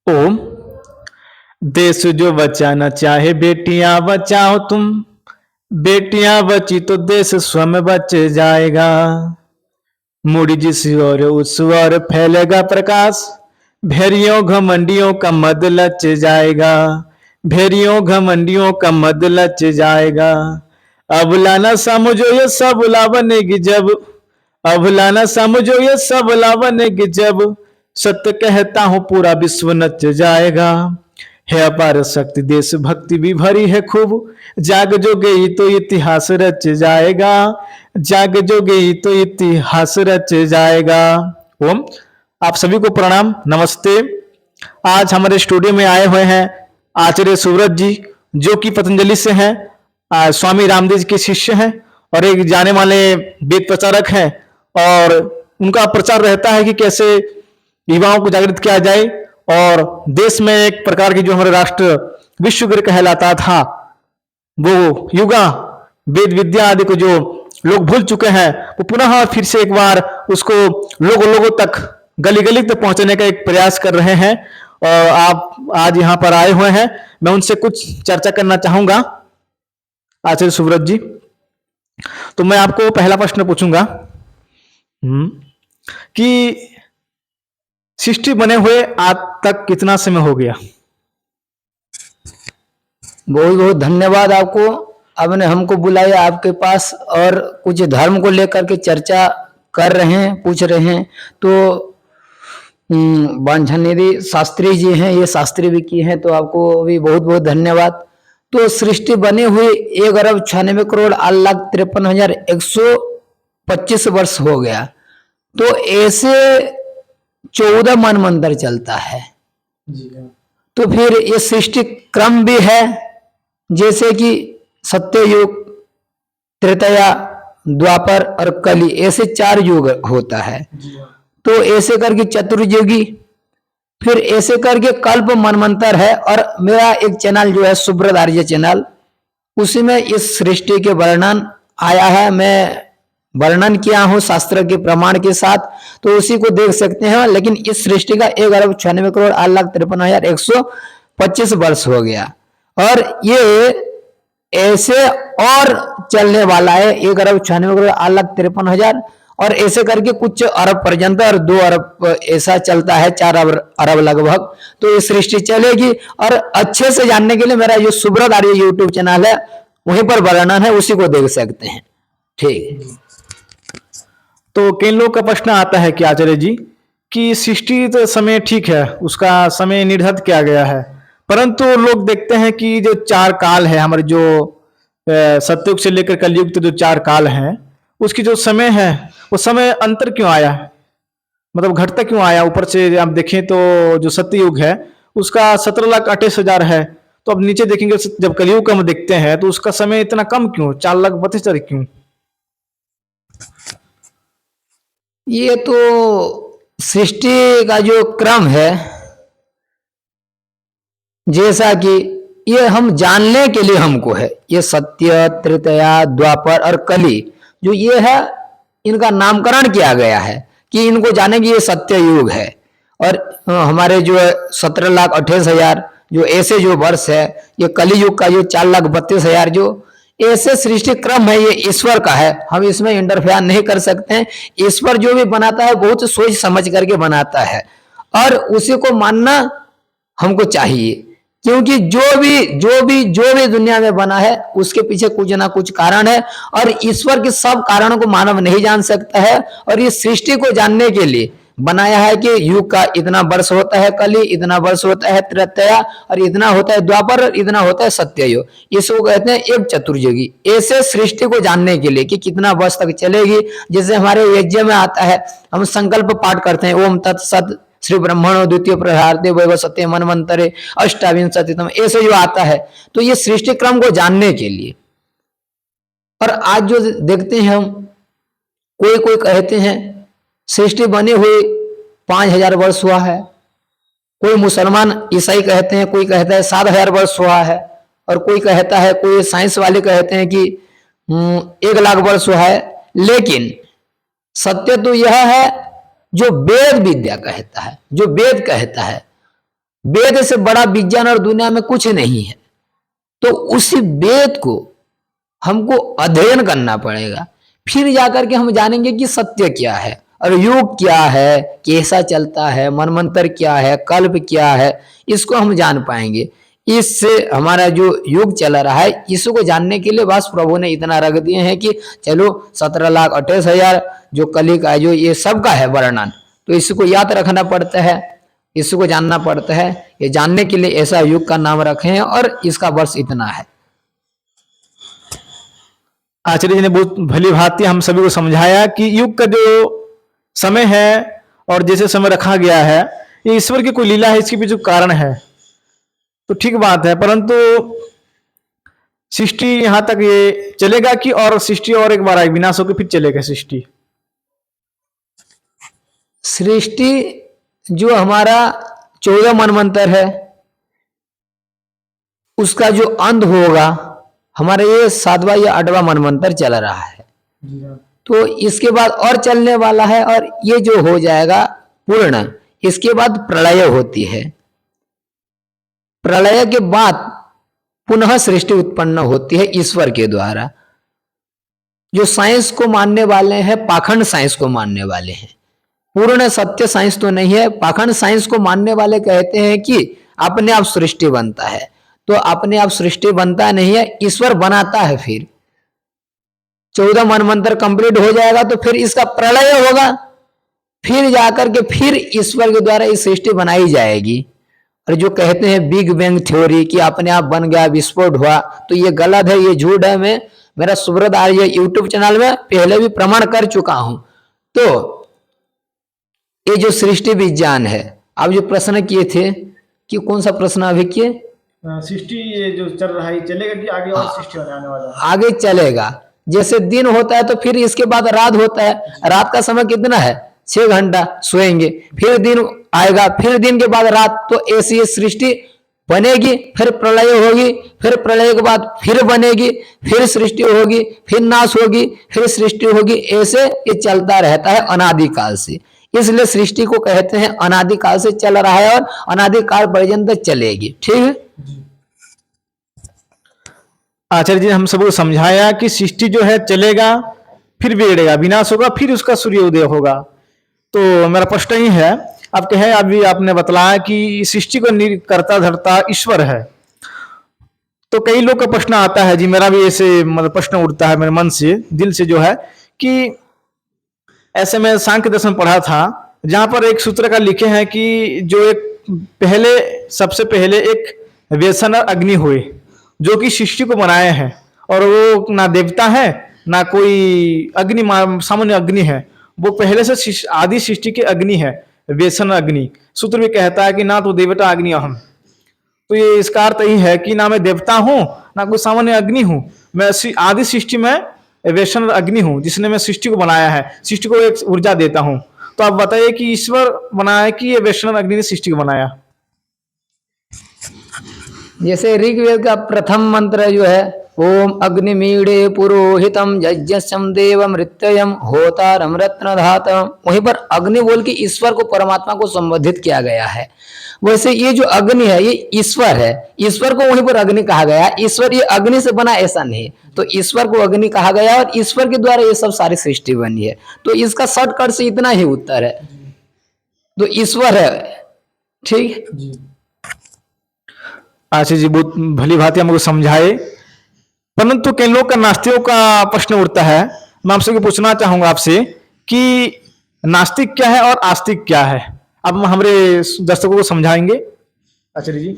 ओम। देश जो बचाना चाहे बेटियां बचाओ तुम, बेटियां बची तो देश स्वयं बच जाएगा। मुड़ी जिस ओर उस ओर फैलेगा प्रकाश, भेड़ियों घमंडियों का मद लच जाएगा, भेड़ियों घमंडियों का मद लच जाएगा। अब लाना समझो ये सब ला बनेगी जब, अब लाना समझो ये सब ला बनेगी जब, सत्य कहता हूं पूरा विश्व नच जाएगा। है अपार शक्ति देशभक्ति भी भरी है खूब, जाग जो गई तो इतिहास रच जाएगा, जाग जो गई तो इतिहास रच जाएगा। ओम। आप सभी को प्रणाम, नमस्ते। आज हमारे स्टूडियो में आए हुए हैं आचार्य सूरज जी, जो कि पतंजलि से हैं, स्वामी रामदेव जी के शिष्य हैं और एक जाने माने वेद प्रचारक हैं। और उनका प्रचार रहता है कि कैसे युवाओं को जागृत किया जाए और देश में एक प्रकार की जो हमारे राष्ट्र विश्व गुरु कहलाता था, वो युगा वेद विद्या आदि को जो लोग भूल चुके हैं, वो पुनः फिर से एक बार उसको लोगों तक, गली गली तक पहुंचाने का एक प्रयास कर रहे हैं। और आप आज यहाँ पर आए हुए हैं, मैं उनसे कुछ चर्चा करना चाहूंगा। आचार्य सूरज जी, तो मैं आपको पहला प्रश्न पूछूंगा कि सृष्टि बने हुए आज तक कितना समय हो गया? बहुत बहुत धन्यवाद आपको, आपने हमको बुलाया आपके पास और कुछ धर्म को लेकर के चर्चा कर रहे हैं, पूछ रहे हैं। तो वांछनीय शास्त्री जी हैं, ये शास्त्री भी की हैं, तो आपको भी बहुत बहुत धन्यवाद। तो सृष्टि बनी हुई 1,96,58,125 वर्ष हो गया। तो ऐसे 14 मनवंतर चलता है। तो फिर ये सृष्टि क्रम भी है, जैसे कि सत्ययुग, त्रेतया, द्वापर और कली, ऐसे 4 युग होता है। तो ऐसे करके चतुर्युगी, फिर ऐसे करके कल्प मनवंतर है। और मेरा एक चैनल जो है सुब्रत आर्य चैनल, उसी में इस सृष्टि के वर्णन आया है, मैं वर्णन किया हूं शास्त्र के प्रमाण के साथ, तो उसी को देख सकते हैं। लेकिन इस सृष्टि का 1,96,58,125 वर्ष हो गया और ये ऐसे और चलने वाला है 1,96,58,53,000 और ऐसे करके कुछ अरब पर्यंत और 2 अरब ऐसा चलता है, 4 अरब लगभग। तो ये सृष्टि चलेगी और अच्छे से जानने के लिए मेरा जो सुब्रत आर्य यूट्यूब चैनल है, वहीं पर वर्णन है, उसी को देख सकते हैं। ठीक। तो कई लोग का प्रश्न आता है कि आचार्य जी कि सृष्टि तो समय ठीक है, उसका समय निर्धारित किया गया है, परंतु लोग देखते हैं कि जो 4 काल है हमारे, जो सतयुग से लेकर कलयुग तक जो 4 काल हैं, उसकी जो समय है वो समय अंतर क्यों आया है, मतलब घटता क्यों आया? ऊपर से आप देखें तो जो सत्ययुग है उसका 17,28,000 है, तो अब नीचे देखेंगे जब कलयुग का हम देखते हैं तो उसका समय इतना कम क्यों, 4,32,000 क्यों? ये तो सृष्टि का जो क्रम है, जैसा कि ये हम जानने के लिए हमको है, ये सत्य, त्रेतया, द्वापर और कली जो ये है, इनका नामकरण किया गया है कि इनको जाने कि ये सत्य युग है। और हमारे जो 17,28,000 जो ऐसे जो वर्ष है, ये कली युग का जो 4,32,000 जो ऐसे सृष्टि क्रम है, ये ईश्वर का है, हम इसमें इंटरफेयर नहीं कर सकते हैं। ईश्वर जो भी बनाता है बहुत सोच समझ करके बनाता है और उसी को मानना हमको चाहिए, क्योंकि जो भी दुनिया में बना है उसके पीछे कुछ ना कुछ कारण है और ईश्वर के सब कारणों को मानव नहीं जान सकता है। और इस सृष्टि को जानने के लिए बनाया है कि युग का इतना वर्ष होता है कली, इतना वर्ष होता है त्रेतया और इतना होता है द्वापर और इतना होता है सत्ययुग, इसको कहते हैं एक चतुर्युगी। ऐसे सृष्टि को जानने के लिए कि कितना वर्ष तक चलेगी, जैसे हमारे यज्ञ में आता है, हम संकल्प पाठ करते हैं, ओम तत्सत श्री ब्रह्मणो द्वितीय प्रहार्थे वैव सत्य मनवंतरे अष्टाविंशतितम, ऐसे जो आता है। तो ये सृष्टि क्रम को जानने के लिए। और आज जो देखते हैं हम, कोई कहते हैं सृष्टि बनी हुई 5,000 वर्ष हुआ है, कोई मुसलमान ईसाई कहते हैं, कोई कहता है 7,000 वर्ष हुआ है, और कोई कहता है, कोई साइंस वाले कहते हैं कि 1 लाख वर्ष हुआ है। लेकिन सत्य तो यह है जो वेद विद्या कहता है, जो वेद कहता है, वेद से बड़ा विज्ञान और दुनिया में कुछ नहीं है। तो उसी वेद को हमको अध्ययन करना पड़ेगा, फिर जाकर के हम जानेंगे कि सत्य क्या है और युग क्या है, कैसा चलता है, मनमंत्र क्या है, कल्प क्या है, इसको हम जान पाएंगे। इससे हमारा जो युग चल रहा है इसको जानने के लिए बस प्रभु ने इतना रख दिए हैं कि चलो 17,28,000 जो कली का जो ये सब का है वर्णन, तो इसको याद रखना पड़ता है, इसको जानना पड़ता है। ये जानने के लिए ऐसा युग का नाम रखे हैं और इसका वर्ष इतना है। आचार्य जी ने बहुत भली भांति हम सभी को समझाया कि युग का जो समय है और जैसे समय रखा गया है ये ईश्वर की कोई लीला है, इसके पीछे कारण है, तो ठीक बात है। परंतु सृष्टि यहां तक ये चलेगा कि और सृष्टि और एक बार आए विनाश होकर फिर चलेगा सृष्टि? सृष्टि जो हमारा 14 मनमंत्र है उसका जो अंत होगा, हमारा ये 7वां या 8वां मनमंत्र चल रहा है, तो इसके बाद और चलने वाला है और ये जो हो जाएगा पूर्ण, इसके बाद प्रलय होती है। प्रलय के बाद पुनः सृष्टि उत्पन्न होती है ईश्वर के द्वारा। जो साइंस को मानने वाले हैं पाखंड साइंस को मानने वाले हैं, पूर्ण सत्य साइंस तो नहीं है। पाखंड साइंस को मानने वाले कहते हैं कि अपने आप सृष्टि बनता है, तो अपने आप सृष्टि बनता नहीं है, ईश्वर बनाता है। फिर 14 मनमंत्र कंप्लीट हो जाएगा तो फिर इसका प्रलय होगा, फिर जाकर के फिर ईश्वर के द्वारा ये सृष्टि बनाई जाएगी। और जो कहते हैं बिग बैंग थ्योरी कि अपने आप बन गया, विस्फोट हुआ, तो ये गलत है, ये झूठ है। मैं मेरा सुब्रत आर्य यूट्यूब चैनल में पहले भी प्रमाण कर चुका हूं। तो ये जो सृष्टि विज्ञान है, आप जो प्रश्न किए थे कि कौन सा प्रश्न अभी किए? सृष्टि ये जो चल रहा है चलेगा कि आगे और सृष्टि आने वाला है? आगे चलेगा। जैसे दिन होता है तो फिर इसके बाद रात होता है। रात का समय कितना है? 6 घंटा सोएंगे, फिर दिन आएगा, फिर दिन के बाद रात। तो ऐसी ये सृष्टि बनेगी, फिर प्रलय होगी, फिर प्रलय के बाद फिर बनेगी, फिर सृष्टि होगी, फिर नाश होगी, फिर सृष्टि होगी। ऐसे ये चलता रहता है अनादिकाल से। इसलिए सृष्टि को कहते हैं अनादिकाल से चल रहा है और अनादिकाल पर्यंत चलेगी। ठीक है। आचार्य जी ने हम सबको समझाया कि सृष्टि जो है चलेगा, फिर बिगड़ेगा, विनाश होगा, फिर उसका सूर्योदय होगा। तो मेरा प्रश्न ही है, आप कहे अभी आपने बतलाया कि सृष्टि को करता धरता ईश्वर है, तो कई लोग का प्रश्न आता है जी, मेरा भी ऐसे मतलब प्रश्न उठता है मेरे मन से, दिल से जो है कि ऐसे में सांख्य दर्शन पढ़ा था जहां पर एक सूत्र का लिखे हैं कि जो एक पहले सबसे पहले एक व्यसन अग्नि हुए जो कि सृष्टि को बनाए हैं, और वो ना देवता है ना कोई अग्नि, सामान्य अग्नि है, वो पहले से आदि सृष्टि के अग्नि है, व्यसन अग्नि। सूत्र भी कहता है कि ना तो देवता अग्नि अहम। तो ये इसका अर्थ यही है कि ना मैं देवता हूं ना कोई सामान्य अग्नि हूं, मैं आदि सृष्टि में वैष्णव अग्नि हूं जिसने मैं सृष्टि को बनाया है, सृष्टि को एक ऊर्जा देता हूं। तो आप बताइए कि ईश्वर बनाया कि ये वैष्णव अग्नि ने सृष्टि को बनाया? जैसे ऋग्वेद का प्रथम मंत्र जो है, ओम अग्निमीड़े पुरोहितम यज्ञस्यम देव मृत्ययम होतारम रत्नधातम, वहीं पर अग्नि बोल के ईश्वर को, परमात्मा को संबोधित किया गया है। वैसे ये जो अग्नि है ये ईश्वर है, ईश्वर को वहीं पर अग्नि कहा गया है। ईश्वर ये अग्नि से बना ऐसा नहीं, तो ईश्वर को अग्नि कहा गया और ईश्वर के द्वारा ये सब सारी सृष्टि बनी है। तो इसका शॉर्टकट से इतना ही उत्तर है, तो ईश्वर है। ठीक। आचार्य जी बहुत भली भांति हमको समझाए, परंतु कई लोग का नास्तिकों का प्रश्न उठता है। मैं आपसे पूछना चाहूंगा आपसे कि नास्तिक क्या है और आस्तिक क्या है? अब हमारे दर्शकों को समझाएंगे आचार्य जी।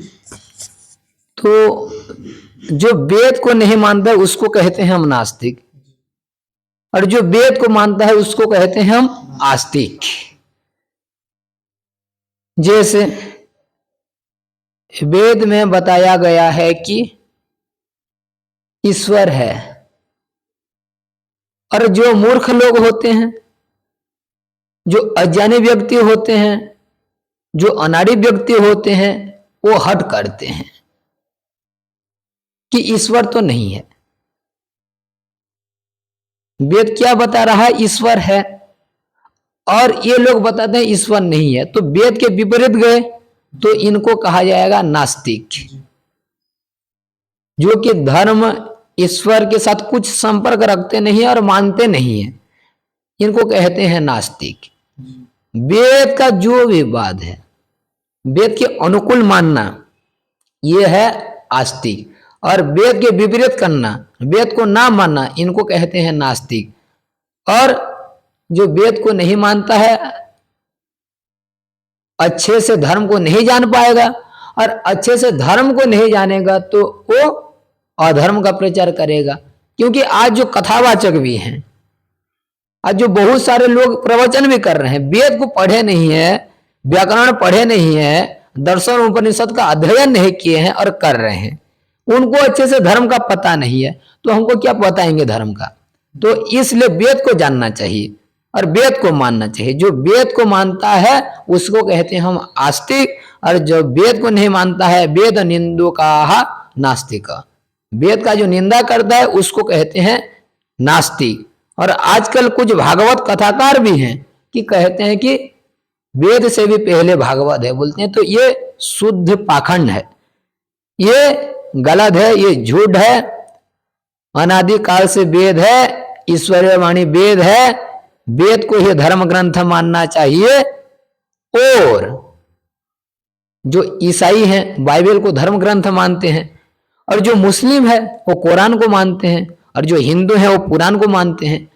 तो जो वेद को नहीं मानता है उसको कहते हैं हम नास्तिक, और जो वेद को मानता है उसको कहते हैं हम आस्तिक। जैसे वेद में बताया गया है कि ईश्वर है, और जो मूर्ख लोग होते हैं, जो अज्ञानी व्यक्ति होते हैं, जो अनाड़ी व्यक्ति होते हैं, वो हट करते हैं कि ईश्वर तो नहीं है। वेद क्या बता रहा है? ईश्वर है। और ये लोग बताते हैं ईश्वर नहीं है, तो वेद के विपरीत गए तो इनको कहा जाएगा नास्तिक। जो कि धर्म ईश्वर के साथ कुछ संपर्क रखते नहीं है और मानते नहीं है, इनको कहते हैं नास्तिक। वेद का जो भी बात है, वेद के अनुकूल मानना, ये है आस्तिक। और वेद के विपरीत करना, वेद को ना मानना, इनको कहते हैं नास्तिक। और जो वेद को नहीं मानता है, अच्छे से धर्म को नहीं जान पाएगा, और अच्छे से धर्म को नहीं जानेगा तो वो अधर्म का प्रचार करेगा। क्योंकि आज जो कथावाचक भी हैं, आज जो बहुत सारे लोग प्रवचन भी कर रहे हैं, वेद को पढ़े नहीं है, व्याकरण पढ़े नहीं है, दर्शन उपनिषद का अध्ययन नहीं किए हैं और कर रहे हैं, उनको अच्छे से धर्म का पता नहीं है, तो हमको क्या बताएंगे धर्म का। तो इसलिए वेद को जानना चाहिए और वेद को मानना चाहिए। जो वेद को मानता है उसको कहते हैं हम आस्तिक, और जो वेद को नहीं मानता है, वेद निंदुकाः नास्तिक, वेद का जो निंदा करता है उसको कहते हैं नास्तिक। और आजकल कुछ भागवत कथाकार भी हैं कि कहते हैं कि वेद से भी पहले भागवत है, बोलते हैं। तो ये शुद्ध पाखंड है, ये गलत है, ये झूठ है। अनादिकाल से वेद है, ईश्वरीय वाणी वेद है, वेद को ही धर्म ग्रंथ मानना चाहिए। और जो ईसाई हैं बाइबल को धर्म ग्रंथ मानते हैं, और जो मुस्लिम है वो कुरान को मानते हैं, और जो हिंदू है वो पुराण को मानते हैं।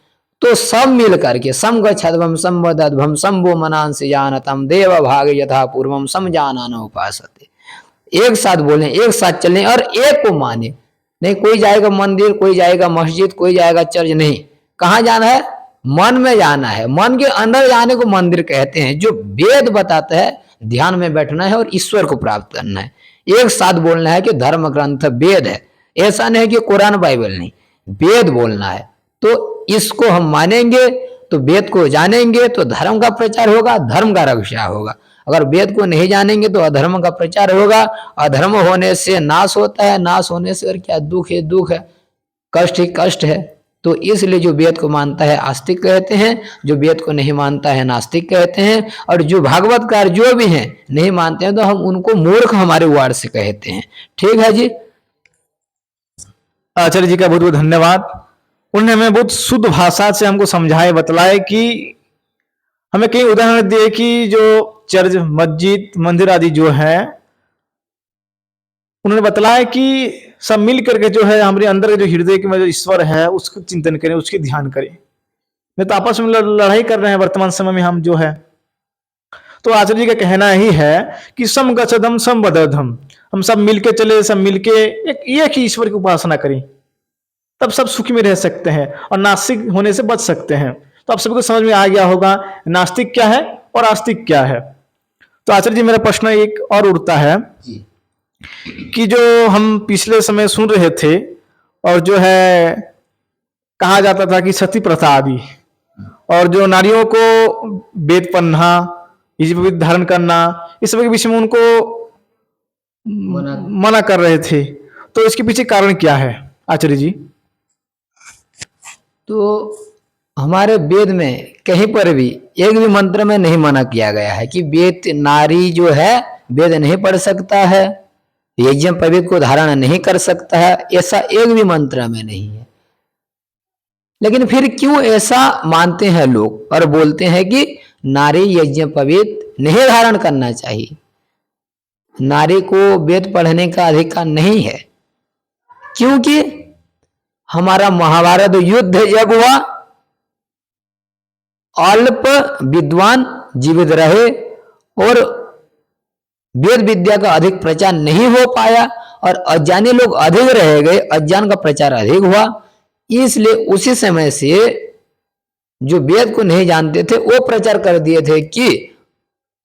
तो सब मिल करके सम गच्छध्वम संवदध्वम संभो मनांसि जानतम देव भाग यथा पूर्वम समजानन उपासते। एक साथ बोलें, एक साथ चलें और एक को माने। नहीं कोई जाएगा मंदिर, कोई जाएगा मस्जिद, कोई जाएगा चर्च, नहीं। कहाँ जाना है? मन में जाना है। मन के अंदर जाने को मंदिर कहते हैं। जो वेद बताता है ध्यान में बैठना है और ईश्वर को प्राप्त करना है। एक साथ बोलना है कि धर्म ग्रंथ वेद है, ऐसा नहीं कि कुरान बाइबल नहीं, वेद बोलना है। तो इसको हम मानेंगे तो वेद को जानेंगे तो धर्म का प्रचार होगा, धर्म का रक्षा होगा। अगर वेद को नहीं जानेंगे तो अधर्म का प्रचार होगा। अधर्म होने से नाश होता है, नाश होने से और क्या, दुख है दुख है, कष्ट ही कष्ट है। तो इसलिए जो वेद को मानता है आस्तिक कहते हैं, जो वेद को नहीं मानता है नास्तिक कहते हैं। और जो भागवतकार जो भी हैं नहीं मानते हैं तो हम उनको मूर्ख हमारे वार्ड से कहते हैं। ठीक है जी। आचार्य जी का बहुत बहुत धन्यवाद। उन्होंने हमें बहुत शुद्ध भाषा से हमको समझाए, बतलाए कि हमें कई उदाहरण दिए कि जो चर्च, मस्जिद, मंदिर आदि जो है, उन्होंने बतलाया कि सब मिल करके जो है हमारे अंदर के जो हृदय में जो ईश्वर है उसका चिंतन करें, उसके ध्यान करें। नहीं तो आपस में लड़ाई कर रहे हैं वर्तमान समय में हम जो है। तो आचार्य जी का कहना ही है कि सम गच्छधम सम वदधम, हम सब मिलके चले, सब मिलके एक ही ईश्वर की उपासना करें, तब सब सुखी में रह सकते हैं और नास्तिक होने से बच सकते हैं। तो आप सबको समझ में आ गया होगा नास्तिक क्या है और आस्तिक क्या है। तो आचार्य जी मेरा प्रश्न एक और उठता है कि जो हम पिछले समय सुन रहे थे और जो है कहा जाता था कि सती प्रथा आदि, और जो नारियों को वेद पढ़ना, पवित्र धारण करना, इस सब के विषय में उनको मना कर रहे थे। तो इसके पीछे कारण क्या है आचार्य जी? तो हमारे वेद में कहीं पर भी एक भी मंत्र में नहीं मना किया गया है कि वेद नारी जो है वेद नहीं पढ़ सकता है, यज्ञ पवित्र को धारण नहीं कर सकता है, ऐसा एक भी मंत्र में नहीं है। लेकिन फिर क्यों ऐसा मानते हैं लोग और बोलते हैं कि नारी यज्ञ पवित्र नहीं धारण करना चाहिए, नारी को वेद पढ़ने का अधिकार नहीं है? क्योंकि हमारा महाभारत युद्ध जब हुआ, अल्प विद्वान जीवित रहे और वेद विद्या का अधिक प्रचार नहीं हो पाया और अज्ञानी लोग अधिक रह गए, अज्ञान का प्रचार अधिक हुआ। इसलिए उसी समय से जो वेद को नहीं जानते थे वो प्रचार कर दिए थे कि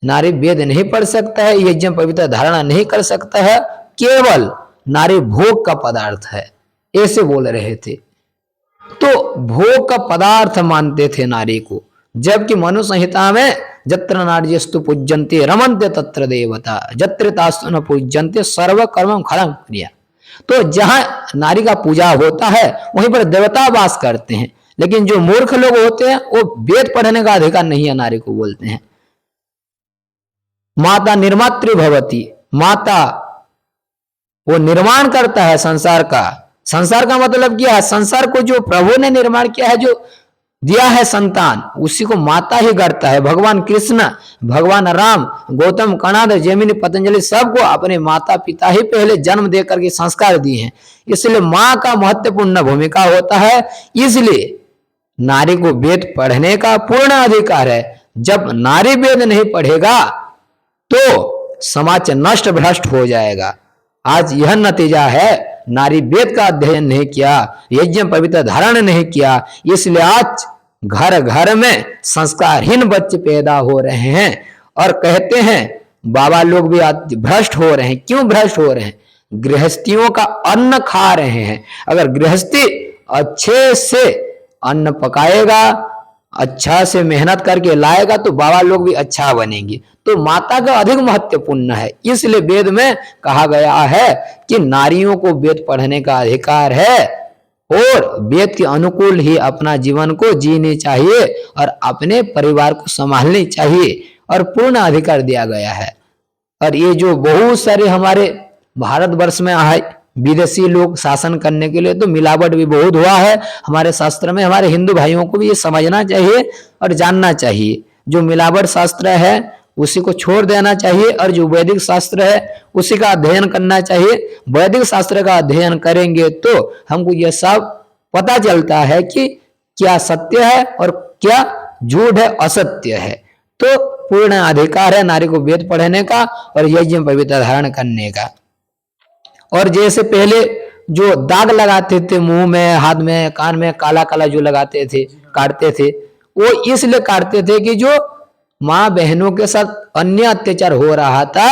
नारी वेद नहीं पढ़ सकता है, यज्ञ पवित्र धारणा नहीं कर सकता है, केवल नारी भोग का पदार्थ है, ऐसे बोल रहे थे। तो भोग का पदार्थ मानते थे नारी को, जबकि मनु संहिता में जत्र नार्यस्तु पूज्यन्ते रमन्ते तत्र देवता जत्र तास्तु न पूज्यन्ते सर्व कर्मं खरं क्रिया। तो जहां नारी का पूजा होता है वहीं पर देवता वास करते हैं, लेकिन जो मूर्ख लोग होते हैं वो वेद पढ़ने का अधिकार नहीं है नारी को बोलते हैं। माता निर्मातृ भवती, माता वो निर्माण करता है संसार का। संसार का मतलब क्या है? संसार को जो प्रभु ने निर्माण किया है, जो दिया है संतान, उसी को माता ही करता है। भगवान कृष्ण, भगवान राम, गौतम, कणाद, जैमिनी, पतंजलि सबको अपने माता पिता ही पहले जन्म दे करके संस्कार दिए हैं। इसलिए माँ का महत्वपूर्ण भूमिका होता है। इसलिए नारी को वेद पढ़ने का पूर्ण अधिकार है। जब नारी वेद नहीं पढ़ेगा तो समाज नष्ट भ्रष्ट हो जाएगा। आज यह नतीजा है, नारी वेद का अध्ययन नहीं किया, यज्ञ पवित्र धारण नहीं किया, इसलिए आज घर घर में संस्कारहीन बच्चे पैदा हो रहे हैं। और कहते हैं बाबा लोग भी आज भ्रष्ट हो रहे हैं। क्यों भ्रष्ट हो रहे हैं? गृहस्थियों का अन्न खा रहे हैं। अगर गृहस्थी अच्छे से अन्न पकाएगा, अच्छा से मेहनत करके लाएगा तो बाबा लोग भी अच्छा बनेंगे। तो माता का अधिक महत्वपूर्ण है। इसलिए वेद में कहा गया है कि नारियों को वेद पढ़ने का अधिकार है और वेद के अनुकूल ही अपना जीवन को जीने चाहिए और अपने परिवार को संभालनी चाहिए और पूर्ण अधिकार दिया गया है। और ये जो बहुत सारे हमारे भारतवर्ष में आए विदेशी लोग शासन करने के लिए, तो मिलावट भी बहुत हुआ है हमारे शास्त्र में। हमारे हिंदू भाइयों को भी ये समझना चाहिए और जानना चाहिए। जो मिलावट शास्त्र है उसी को छोड़ देना चाहिए और जो वैदिक शास्त्र है उसी का अध्ययन करना चाहिए। वैदिक शास्त्र का अध्ययन करेंगे तो हमको यह सब पता चलता है कि क्या सत्य है और क्या झूठ है, असत्य है। तो पूर्ण अधिकार है नारी को वेद पढ़ने का और यज्ञ पवित्र धारण करने का। और जैसे पहले जो दाग लगाते थे मुंह में, हाथ में, कान में, काला काला जो लगाते थे, काटते थे, वो इसलिए काटते थे कि जो माँ बहनों के साथ अन्य अत्याचार हो रहा था,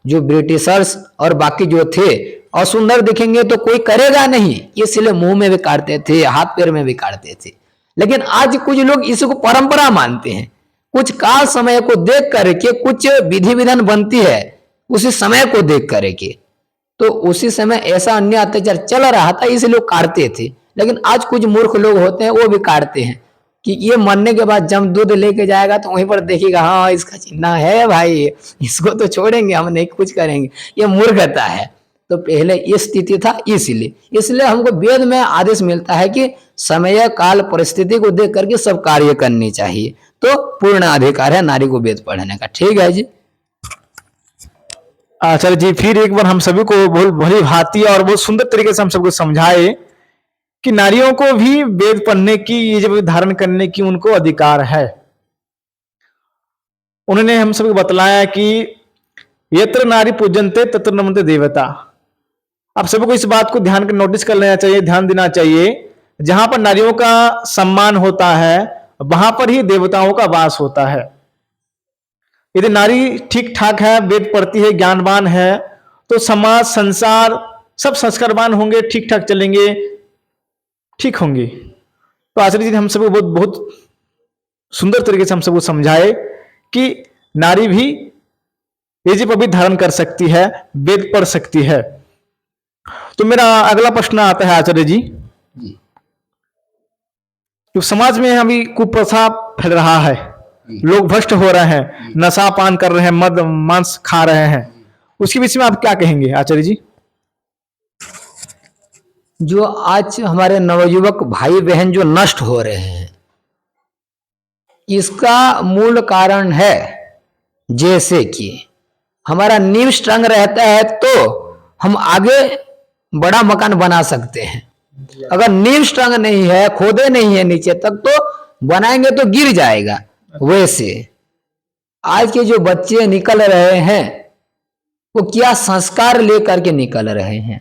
जो ब्रिटिशर्स और बाकी जो थे, असुंदर दिखेंगे तो कोई करेगा नहीं, इसलिए मुंह में भी काटते थे, हाथ पैर में भी काटते थे। लेकिन आज कुछ लोग इसको परंपरा मानते हैं। कुछ काल समय को देख करके कुछ विधि विधान बनती है, उसी समय को देख करके, तो उसी समय ऐसा अन्य अत्याचार चल रहा था इसलिए लोग काटते थे। लेकिन आज कुछ मूर्ख लोग होते हैं वो भी काटते हैं कि ये मरने के बाद जब दूध लेके जाएगा तो वहीं पर देखिएगा हाँ इसका चिन्ह है भाई, इसको तो छोड़ेंगे, हम नहीं कुछ करेंगे। ये मूर्खता है। तो पहले ये स्थिति था, इसलिए हमको वेद में आदेश मिलता है कि समय काल परिस्थिति को देख करके सब कार्य करनी चाहिए। तो पूर्ण अधिकार है नारी को वेद पढ़ने का। ठीक है जी। आचार्य जी फिर एक बार हम सभी को बहुत भली भांति और बहुत सुंदर तरीके से हम सबको समझाए कि नारियों को भी वेद पढ़ने की, ये जब धारण करने की उनको अधिकार है। उन्होंने हम सबको बतलाया कि यत्र नारी पूजनते तत्र नमन्ते देवता। आप सभी को इस बात को ध्यान कर नोटिस कर लेना चाहिए, ध्यान देना चाहिए। जहां पर नारियों का सम्मान होता है वहां पर ही देवताओं का वास होता है। यदि नारी ठीक ठाक है, वेद पढ़ती है, ज्ञानवान है, तो समाज संसार सब संस्कारवान होंगे, ठीक ठाक चलेंगे, ठीक होंगे। तो आचार्य जी ने हम सबको बहुत बहुत सुंदर तरीके से हम सबको समझाए कि नारी भी यज्ञ पवित्र धारण कर सकती है, वेद पढ़ सकती है। तो मेरा अगला प्रश्न आता है आचार्य जी, जो समाज में अभी कुप्रथा फैल रहा है, लोग भ्रष्ट हो रहे हैं, नशा पान कर रहे हैं, मद मांस खा रहे हैं, उसके विषय में आप क्या कहेंगे आचार्य जी? जो आज हमारे नवयुवक भाई बहन जो नष्ट हो रहे हैं, इसका मूल कारण है जैसे कि हमारा नींव स्ट्रांग रहता है तो हम आगे बड़ा मकान बना सकते हैं। अगर नींव स्ट्रांग नहीं है, खोदे नहीं है नीचे तक, तो बनाएंगे तो गिर जाएगा। वैसे आज के जो बच्चे निकल रहे हैं वो क्या संस्कार लेकर के निकल रहे हैं?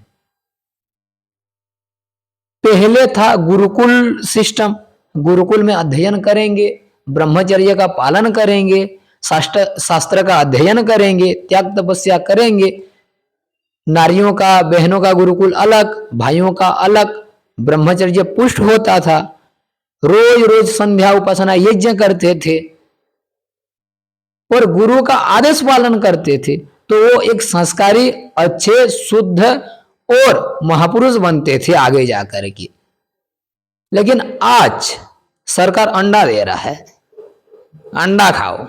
पहले था गुरुकुल सिस्टम, गुरुकुल में अध्ययन करेंगे, ब्रह्मचर्य का पालन करेंगे, शास्त्र का अध्ययन करेंगे, त्याग तपस्या करेंगे। नारियों का, बहनों का गुरुकुल अलग, भाइयों का अलग, ब्रह्मचर्य पुष्ट होता था, रोज रोज संध्या उपासना यज्ञ करते थे और गुरु का आदेश पालन करते थे, तो वो एक संस्कारी, अच्छे, शुद्ध और महापुरुष बनते थे आगे जाकर के। लेकिन आज सरकार अंडा दे रहा है, अंडा खाओ।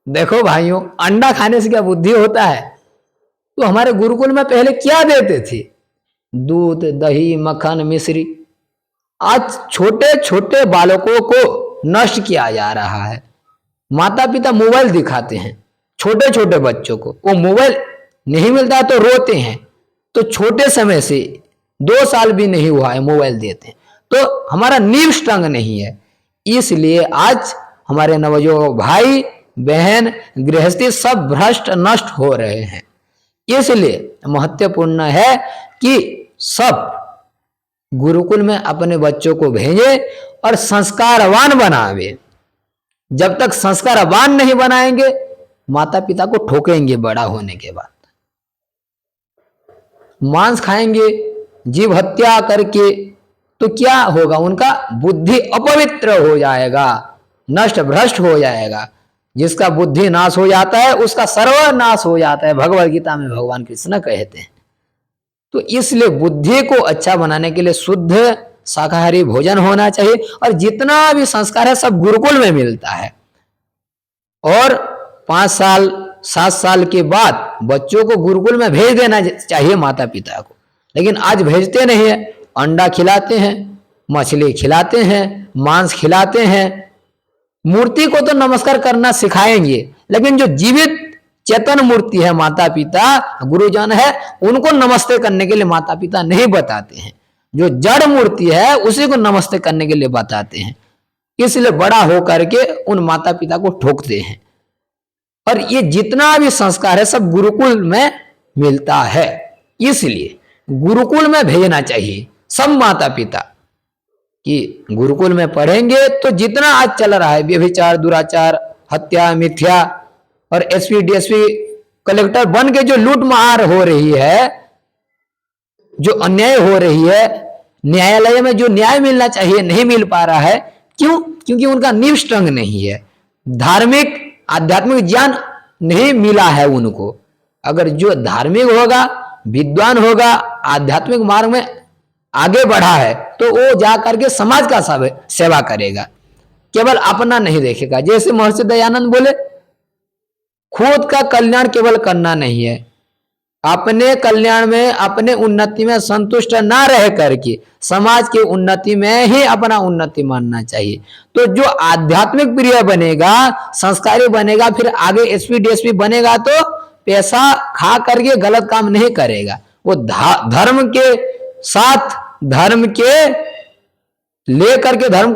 देखो भाइयों, अंडा खाने से क्या बुद्धि होता है? तो हमारे गुरुकुल में पहले क्या देते थे? दूध, दही, मक्खन, मिश्री। आज छोटे छोटे बालकों को नष्ट किया जा रहा है। माता पिता मोबाइल दिखाते हैं छोटे छोटे बच्चों को, वो मोबाइल नहीं मिलता तो रोते हैं, तो छोटे समय से 2 साल भी नहीं हुआ है मोबाइल देते हैं, तो हमारा नींव स्ट्रांग नहीं है। इसलिए आज हमारे नवयुवक भाई बहन गृहस्थी सब भ्रष्ट नष्ट हो रहे हैं। इसलिए महत्वपूर्ण है कि सब गुरुकुल में अपने बच्चों को भेजे और संस्कारवान बनावे। जब तक संस्कारवान नहीं बनाएंगे, माता पिता को ठोकेंगे बड़ा होने के बाद। मांस खाएंगे जीव हत्या करके तो क्या होगा? उनका बुद्धि अपवित्र हो जाएगा, नष्ट भ्रष्ट हो जाएगा। जिसका बुद्धि नाश हो जाता है उसका सर्वनाश हो जाता है, भगवद गीता में भगवान कृष्ण कहते हैं। तो इसलिए बुद्धि को अच्छा बनाने के लिए शुद्ध शाकाहारी भोजन होना चाहिए, और जितना भी संस्कार है सब गुरुकुल में मिलता है। और 5 साल 7 साल के बाद बच्चों को गुरुकुल में भेज देना चाहिए माता पिता को, लेकिन आज भेजते नहीं है। अंडा खिलाते हैं, मछली खिलाते हैं, मांस खिलाते हैं। मूर्ति को तो नमस्कार करना सिखाएंगे, लेकिन जो जीवित चेतन मूर्ति है, माता पिता गुरुजन है, उनको नमस्ते करने के लिए माता पिता नहीं बताते हैं। जो जड़ मूर्ति है उसी को नमस्ते करने के लिए बताते हैं। इसलिए बड़ा होकर के उन माता पिता को ठोकते हैं। और ये जितना भी संस्कार है सब गुरुकुल में मिलता है, इसलिए गुरुकुल में भेजना चाहिए सब माता पिता कि गुरुकुल में पढ़ेंगे तो जितना आज चल रहा है व्यभिचार, दुराचार, हत्या, मिथ्या और एसपी डीएसपी कलेक्टर बन के जो लूट मार हो रही है, जो अन्याय हो रही है, न्यायालय में जो न्याय मिलना चाहिए नहीं मिल पा रहा है। क्यों? क्योंकि उनका नींव स्ट्रांग नहीं है, धार्मिक आध्यात्मिक ज्ञान नहीं मिला है उनको। अगर जो धार्मिक होगा, विद्वान होगा, आध्यात्मिक मार्ग में आगे बढ़ा है, तो वो जा करके समाज का सेवा करेगा, केवल अपना नहीं देखेगा। जैसे महर्षि दयानंद बोले, खुद का कल्याण केवल करना नहीं है, अपने कल्याण में, अपने उन्नति में संतुष्ट ना रह करके समाज की उन्नति में ही अपना उन्नति मानना चाहिए। तो जो आध्यात्मिक प्रिय बनेगा, संस्कारी बनेगा, फिर आगे एसपी डीएसपी बनेगा तो पैसा खा करके गलत काम नहीं करेगा। वो धर्म के साथ, धर्म को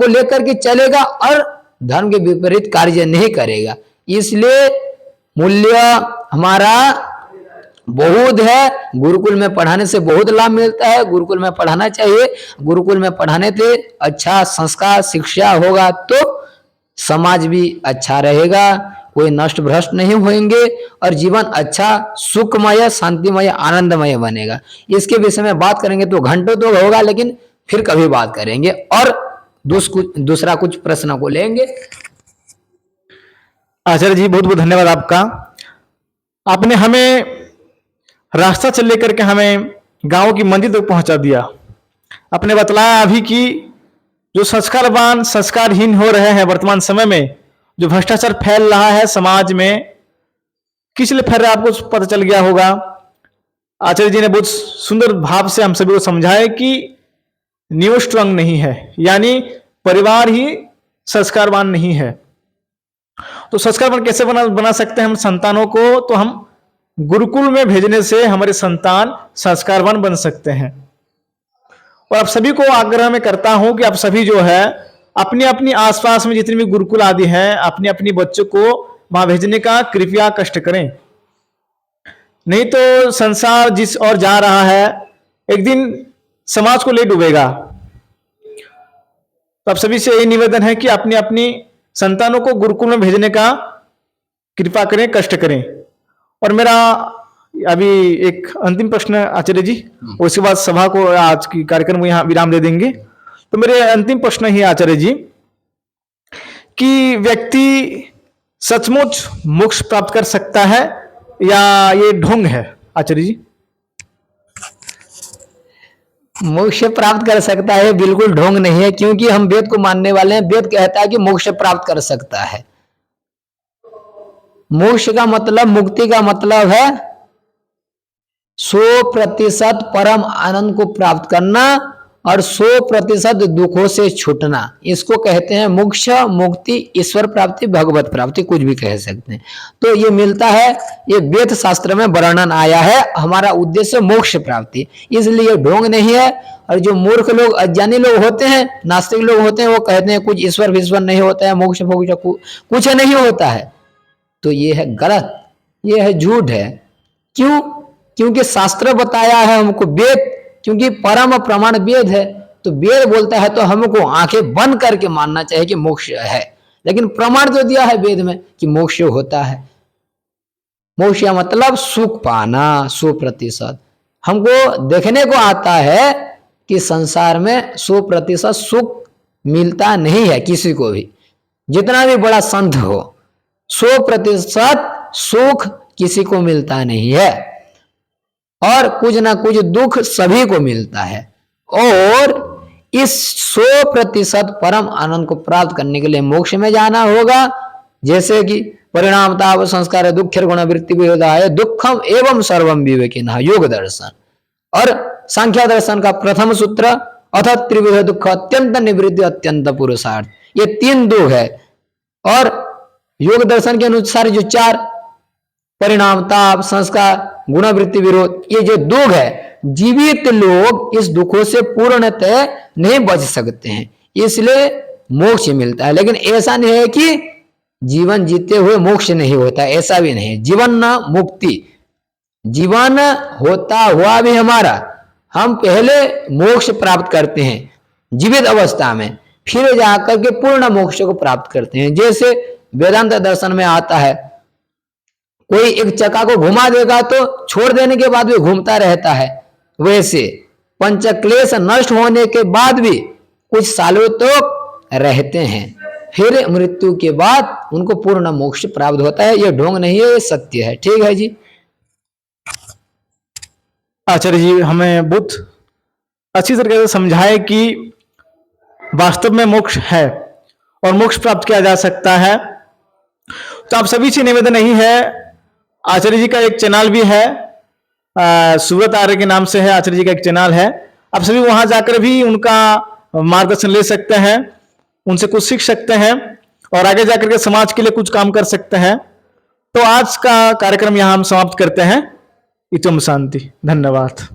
लेकर के चलेगा और धर्म के विपरीत कार्य नहीं करेगा। इसलिए मूल्य हमारा बहुत है। गुरुकुल में पढ़ाने से बहुत लाभ मिलता है, गुरुकुल में पढ़ाना चाहिए। गुरुकुल में पढ़ाने से अच्छा संस्कार शिक्षा होगा तो समाज भी अच्छा रहेगा, कोई नष्ट भ्रष्ट नहीं होंगे और जीवन अच्छा सुखमय, शांतिमय, आनंदमय बनेगा। इसके विषय में बात करेंगे तो घंटों तो होगा, लेकिन फिर कभी बात करेंगे और दूसरा कुछ प्रश्न को लेंगे। आचार्य जी बहुत बहुत धन्यवाद आपका। आपने हमें रास्ता चल लेकर के हमें गांव की मंदिर तक पहुंचा दिया। आपने बतलाया अभी कि जो संस्कारवान संस्कारहीन हो रहे हैं वर्तमान समय में, जो भ्रष्टाचार फैल रहा है समाज में, किस लिए फैल रहा है आपको पता चल गया होगा। आचार्य जी ने बहुत सुंदर भाव से हम सभी को समझाया कि नींव स्ट्रांग नहीं है, यानी परिवार ही संस्कारवान नहीं है। तो संस्कारवान कैसे बना सकते हैं हम संतानों को? तो हम गुरुकुल में भेजने से हमारे संतान संस्कारवान बन सकते हैं। और आप सभी को आग्रह में करता हूं कि आप सभी जो है अपनी अपनी आसपास में जितने भी गुरुकुल आदि हैं, अपने अपने बच्चों को वहां भेजने का कृपया कष्ट करें। नहीं तो संसार जिस ओर जा रहा है एक दिन समाज को ले डूबेगा। तो आप सभी से यही निवेदन है कि अपनी अपनी संतानों को गुरुकुल में भेजने का कृपा करें, कष्ट करें। और मेरा अभी एक अंतिम प्रश्न आचार्य जी, उसके बाद सभा को आज की कार्यक्रम को यहाँ विराम दे देंगे। तो मेरे अंतिम प्रश्न है आचार्य जी कि व्यक्ति सचमुच मोक्ष प्राप्त कर सकता है या ये ढोंग है? आचार्य जी मोक्ष प्राप्त कर सकता है बिल्कुल ढोंग नहीं है, क्योंकि हम वेद को मानने वाले हैं। वेद कहता है कि मोक्ष प्राप्त कर सकता है। मोक्ष का मतलब, मुक्ति का मतलब है 100% परम आनंद को प्राप्त करना और 100% दुखों से छूटना। इसको कहते हैं मोक्ष, मुक्ति, ईश्वर प्राप्ति, भगवत प्राप्ति, कुछ भी कह सकते हैं। तो ये मिलता है, ये वेद शास्त्र में वर्णन आया है। हमारा उद्देश्य मोक्ष प्राप्ति, इसलिए ढोंग नहीं है। और जो मूर्ख लोग, अज्ञानी लोग होते हैं, नास्तिक लोग होते हैं, वो कहते हैं कुछ ईश्वर विश्वर नहीं होता है, मोक्ष फोक्ष कुछ नहीं होता है, तो ये है गलत, ये है झूठ है। क्यों? क्योंकि शास्त्र बताया है हमको, वेद, क्योंकि परम प्रमाण वेद है, तो वेद बोलता है तो हमको आंखें बंद करके मानना चाहिए कि मोक्ष है। लेकिन प्रमाण तो दिया है वेद में कि मोक्ष होता है। मोक्ष का मतलब सुख पाना 100%। हमको देखने को आता है कि संसार में 100% सुख मिलता नहीं है किसी को भी, जितना भी बड़ा संत हो, 100% सुख किसी को मिलता नहीं है, और कुछ ना कुछ दुख सभी को मिलता है। और इस 100% परम आनंद को प्राप्त करने के लिए मोक्ष में जाना होगा। जैसे कि परिणाम ताप संस्कार दुख गुण वृत्ति विरोधाय दुखम एवं सर्वम विवेकिनः योग दर्शन, और सांख्य दर्शन का प्रथम सूत्र अथ त्रिविध दुख अत्यंत निवृत्ति अत्यंत पुरुषार्थ, ये 3 दुख है। और योग दर्शन के अनुसार जो 4 परिणाम ताप संस्कार गुण वृत्ति विरोध, ये जो दुख है, जीवित लोग इस दुखों से पूर्णतः नहीं बच सकते हैं, इसलिए मोक्ष मिलता है। लेकिन ऐसा नहीं है कि जीवन जीते हुए मोक्ष नहीं होता, ऐसा भी नहीं है। जीवन न मुक्ति, जीवन होता हुआ भी हमारा, हम पहले मोक्ष प्राप्त करते हैं जीवित अवस्था में, फिर जाकर के पूर्ण मोक्ष को प्राप्त करते हैं। जैसे वेदांत दर्शन में आता है, कोई एक चक्का को घुमा देगा तो छोड़ देने के बाद भी घूमता रहता है, वैसे पंचक्लेश नष्ट होने के बाद भी कुछ सालों तो रहते हैं, फिर मृत्यु के बाद उनको पूर्ण मोक्ष प्राप्त होता है। ये ढोंग नहीं है, ये सत्य है। ठीक है जी। आचार्य जी हमें बहुत अच्छी तरीके से समझाए कि वास्तव में मोक्ष है और मोक्ष प्राप्त किया जा सकता है। तो आप सभी से निवेदन नहीं है, आचार्य जी का एक चैनल भी है, सुब्रत आर्य के नाम से है, आचार्य जी का एक चैनल है। आप सभी वहां जाकर भी उनका मार्गदर्शन ले सकते हैं, उनसे कुछ सीख सकते हैं और आगे जाकर के समाज के लिए कुछ काम कर सकते हैं। तो आज का कार्यक्रम यहां हम समाप्त करते हैं। इतम शांति। धन्यवाद।